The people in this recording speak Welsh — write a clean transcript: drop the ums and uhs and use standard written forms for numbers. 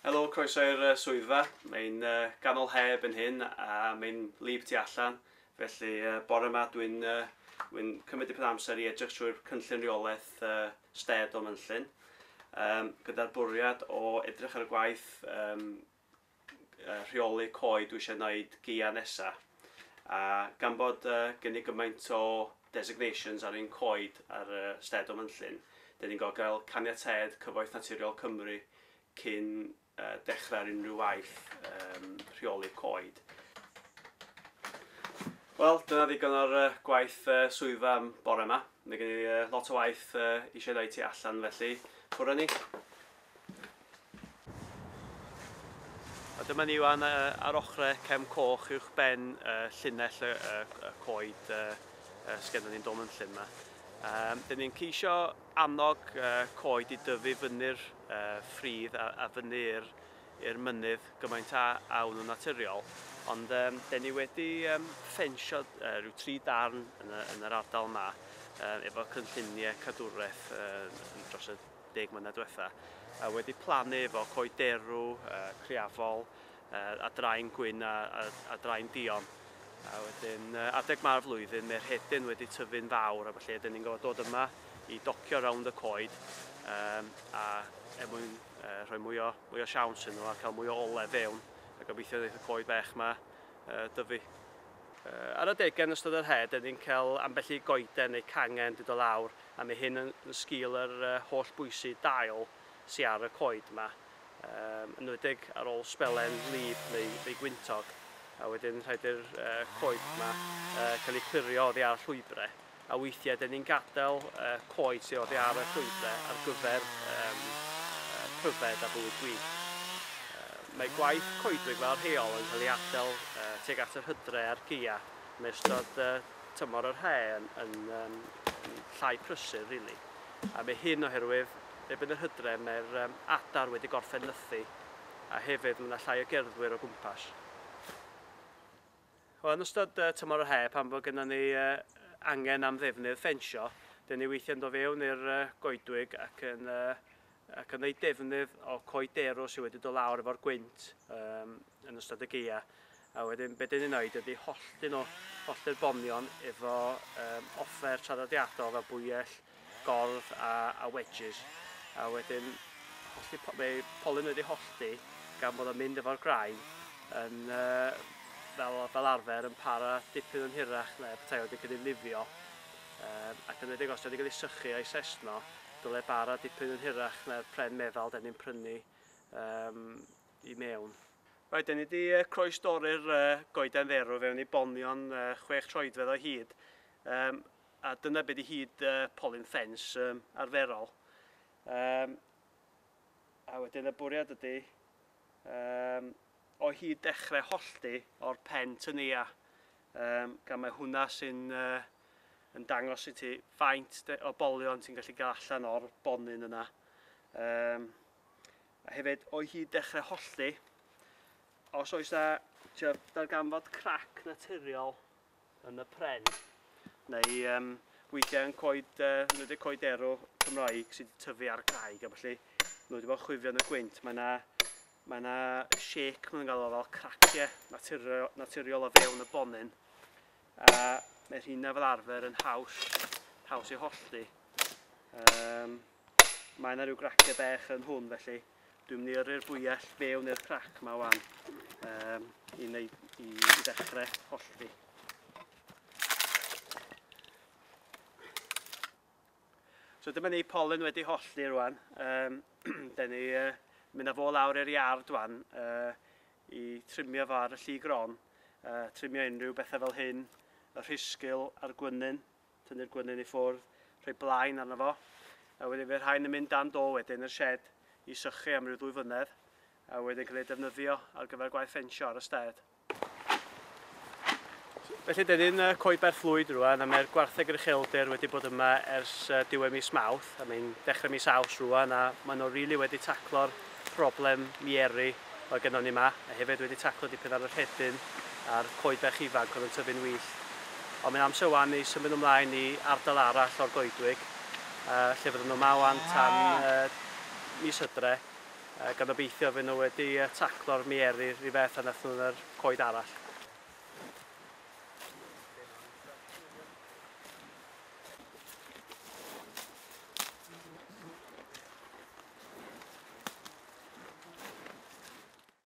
Helo, croeso i'r swyddfa. Mae'n ganol heb yn hyn a mae'n lib tu allan. Felly bore yma dwi'n cymryd dipyn o amser i edrych trwy'r cynllun reolaeth sted Dolmelynllyn. Gyda'r bwriad o edrych ar y gwaith rheoli coed dwi eisiau gwneud gia nesaf. A gan bod gen i gymaint o designations ar un coed ar sted Dolmelynllyn, dyn ni'n gael caniatâd Cyfoeth Naturiol Cymru cyn dechrau ar unrhyw waith rheoli coed. Wel, dyna ddigon o'r gwaith swyddfa am bore yma. Mae gen i lot o waith eisiau gwneud tu allan felly. Ffwrdd ni. Dyma ni wan ar ochrau cefn coch uwch ben llinell y coed sgennym ni'n Dolmelynllyn yma. Dyn ni'n ceisio annog coed i dyfu fyny'r ffridd a fyny'r i'r mynydd gymaint awn nhw'n naturiol. Ond dyn ni wedi ffensio rhyw 3 darn yn yr ardal yma efo cynlluniau cadwraeth dros y 10 mlynedd diwetha. A wedi plannu efo coederw, criafol, a draen gwyn a draen dion. A wedyn, adeg ma'r flwyddyn, mae'r hedyn wedi tyfu'n fawr, a felly dyn ni'n gorfod dod yma i docio rownd y coed a mwyn rhoi mwy o siawns yn nhw a cael mwy o ole fewn a gobeithio wneud y coed bech yma dyfu. Ar adegau yn ystod yr hed, dyn ni'n cael ambell i goeden neu cangen dod o lawr a mae hyn yn sgil yr holl bwysig dail sy'n ar y coed yma. Yn wedig ar ôl sbelen lib neu gwyntog. A wedyn rhaid i'r coed yma cael ei clirio oddi ar llwybrau. A weithiau dyn ni'n gadael coed sydd oddi ar y llwybrau ar gyfer pryfed a bywyd gwyllt. Mae gwaith coedwig fel rheol yn cael ei adael tuag at yr hydref a'r gia. Mae ystod tymor yr he yn llai prysur, rili. A mae hyn oherwydd, erbyn yr hydref, mae'r adar wedi gorffen nythu. A hefyd mae yna llai o gerddwyr o gwmpas. Yn ystod tymor yr he, pan bod gennym ni angen am ddefnydd ffensio, dyn ni weithiau'n dod fewn i'r goedwig ac yn gwneud defnydd o coederw sydd wedi dod lawr efo'r gwynt yn ystod y gia. A wedyn, be dyn ni'n gwneud ydy hollti'r bonion efo offer traddodiadol fel bwyell, gordd a wedges. A wedyn, mae polyn wedi hollti gan bod o'n mynd efo'r graen yn fel arfer yn para dipyn yn hirach na petai wedi cael ei lifio. Ac yn wedi'i os wedi cael ei sychu a'i sesno, dyle bara dipyn yn hirach na'r pren meddal dyn ni'n prynu i mewn. Dyn ni wedi croesdori'r goeden dderw fewn i bonion 6 troedfedd o hyd. A dyna beth i hyd polyn ffens arferol. A wedyn y bwriad ydy o hyd dechrau hollti o'r pen tynia. Gan mae hwnna sy'n dangos i ti faint o bolion ti'n gallu gael allan o'r bonyn yna. A hefyd o hyd dechrau hollti, os oes darganfod crac naturiol yn y pren, neu weithiau yn coederw Cymraeg sydd wedi tyfu ar graig, a felly nhw wedi bod chwifio yn y gwynt. Mae yna shake nhw'n gael o fel craciau naturiol o fewn y bonyn. A mae rhywun fel arfer yn haws i hollti. Mae yna rhyw graciau bech yn hwn, felly dwi'n mynd i yrru'r bwyell fewn i'r crac yma wan i ddechrau hollti. So dyma ni polyn wedi hollti rwan. Dyn ni mynd â fo lawr i'r iard wan i trimio fo ar y lli gron. Trimio unrhyw bethau fel hyn, y rhisgil a'r gwynyn, tynnu'r gwynyn i ffwrdd, rhoi blaen arno fo. A wedyn fydd rhain yn mynd dan do wedyn i'r shed i sychu am ryw 2 flynedd. A wedyn cael ei defnyddio ar gyfer gwaith ffensio ar y sted. Felly dyn ni'n coed berflwyd rwan, a mae'r gwartheg yr ucheldir wedi bod yma ers diwedd mis Mawrth. A mae'n dechrau mis Awst rwan, a maen nhw rili wedi taclo'r problem mieru o gennym ni yma. A hefyd wedi taclo dipyn ar yr hedyn a'r coed bech ifanc oedd yn tyfu'n wyllt. Ond mae'n amser wan i symud ymlaen i ardal arall o'r goedwig. Lle fydden nhw yma wan tan mis Hydref. Gan obeithio fy nhw wedi taclo'r mierir i beth a nath nhw'n yr coed arall.